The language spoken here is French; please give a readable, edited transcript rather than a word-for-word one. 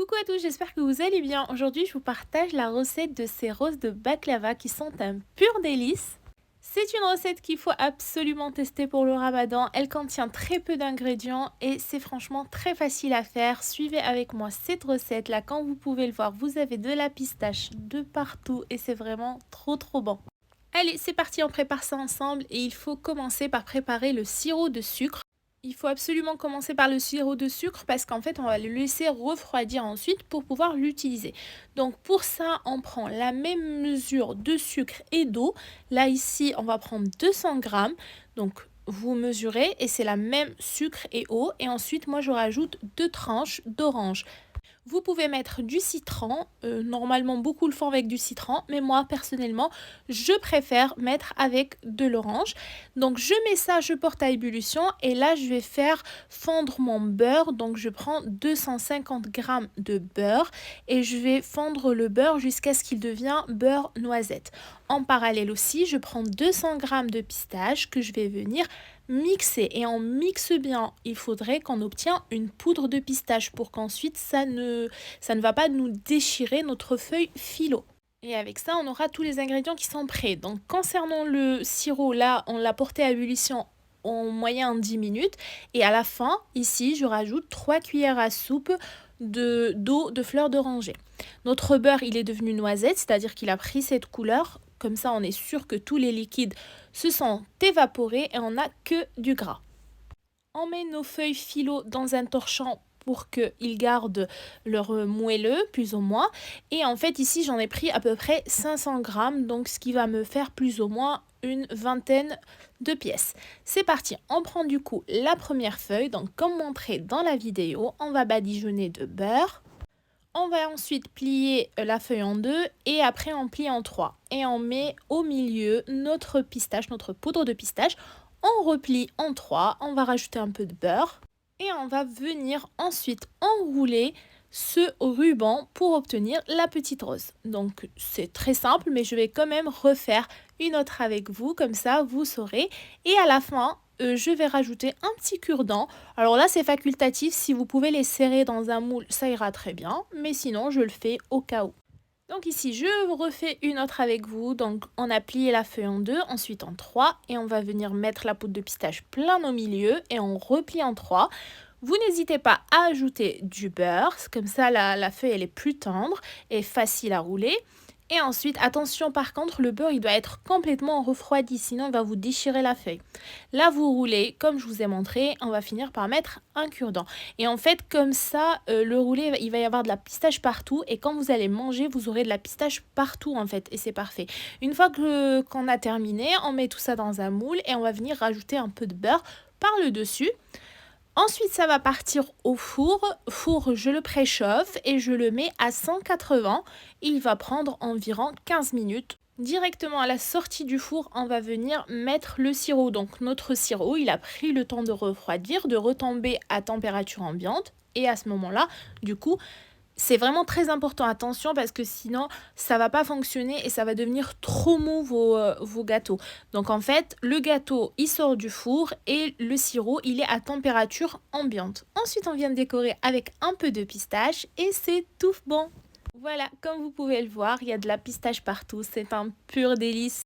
Coucou à tous, j'espère que vous allez bien. Aujourd'hui, je vous partage la recette de ces roses de baklava qui sont un pur délice. C'est une recette qu'il faut absolument tester pour le ramadan. Elle contient très peu d'ingrédients et c'est franchement très facile à faire. Suivez avec moi cette recette là. Comme vous pouvez le voir, vous avez de la pistache de partout et c'est vraiment trop bon. Allez, c'est parti, on prépare ça ensemble et il faut commencer par préparer le sirop de sucre. Il faut absolument commencer par le sirop de sucre parce qu'en fait, on va le laisser refroidir ensuite pour pouvoir l'utiliser. Donc pour ça, on prend la même mesure de sucre et d'eau. Là, ici, on va prendre 200 grammes. Donc vous mesurez et c'est la même sucre et eau. Et ensuite, moi, je rajoute 2 tranches d'orange. Vous pouvez mettre du citron, normalement beaucoup le font avec du citron, mais moi personnellement je préfère mettre avec de l'orange. Donc je mets ça, je porte à ébullition et là je vais faire fondre mon beurre. Donc je prends 250 grammes de beurre et je vais fondre le beurre jusqu'à ce qu'il devienne beurre noisette. En parallèle aussi, je prends 200 grammes de pistache que je vais venir mixer et on mixe bien. Il faudrait qu'on obtienne une poudre de pistache pour qu'ensuite ça ne va pas nous déchirer notre feuille phyllo. Et avec ça, on aura tous les ingrédients qui sont prêts. Donc concernant le sirop, là, on l'a porté à ébullition en moyenne 10 minutes. Et à la fin, ici, je rajoute 3 cuillères à soupe d'eau de fleur d'oranger. Notre beurre, il est devenu noisette, c'est-à-dire qu'il a pris cette couleur. Comme ça, on est sûr que tous les liquides se sont évaporés et on n'a que du gras. On met nos feuilles phyllo dans un torchon pour qu'ils gardent leur moelleux, plus ou moins. Et en fait, ici, j'en ai pris à peu près 500 grammes, donc ce qui va me faire plus ou moins une vingtaine de pièces. C'est parti, on prend du coup la première feuille, donc comme montré dans la vidéo, on va badigeonner de beurre. On va ensuite plier la feuille en deux et après on plie en trois. Et on met au milieu notre pistache, notre poudre de pistache. On replie en trois, on va rajouter un peu de beurre. Et on va venir ensuite enrouler ce ruban pour obtenir la petite rose. Donc c'est très simple mais je vais quand même refaire une autre avec vous, comme ça vous saurez. Et à la fin, je vais rajouter un petit cure-dent. Alors là, c'est facultatif. Si vous pouvez les serrer dans un moule, ça ira très bien. Mais sinon, je le fais au cas où. Donc ici, je refais une autre avec vous. Donc on a plié la feuille en deux, ensuite en trois. Et on va venir mettre la poudre de pistache plein au milieu. Et on replie en trois. Vous n'hésitez pas à ajouter du beurre. Comme ça, la feuille, elle est plus tendre et facile à rouler. Et ensuite, attention par contre, le beurre il doit être complètement refroidi, sinon il va vous déchirer la feuille. Là, vous roulez, comme je vous ai montré, on va finir par mettre un cure-dent. Et en fait, comme ça, le roulé, il va y avoir de la pistache partout. Et quand vous allez manger, vous aurez de la pistache partout en fait. Et c'est parfait. Une fois qu'on a terminé, on met tout ça dans un moule et on va venir rajouter un peu de beurre par le dessus. Ensuite, ça va partir au four. Four, je le préchauffe et je le mets à 180. Il va prendre environ 15 minutes. Directement à la sortie du four, on va venir mettre le sirop. Donc notre sirop, il a pris le temps de refroidir, de retomber à température ambiante. Et à ce moment-là, du coup, c'est vraiment très important, attention, parce que sinon ça va pas fonctionner et ça va devenir trop mou vos gâteaux. Donc en fait, le gâteau il sort du four et le sirop il est à température ambiante. Ensuite, on vient décorer avec un peu de pistache et c'est tout bon. Voilà, comme vous pouvez le voir, il y a de la pistache partout, c'est un pur délice.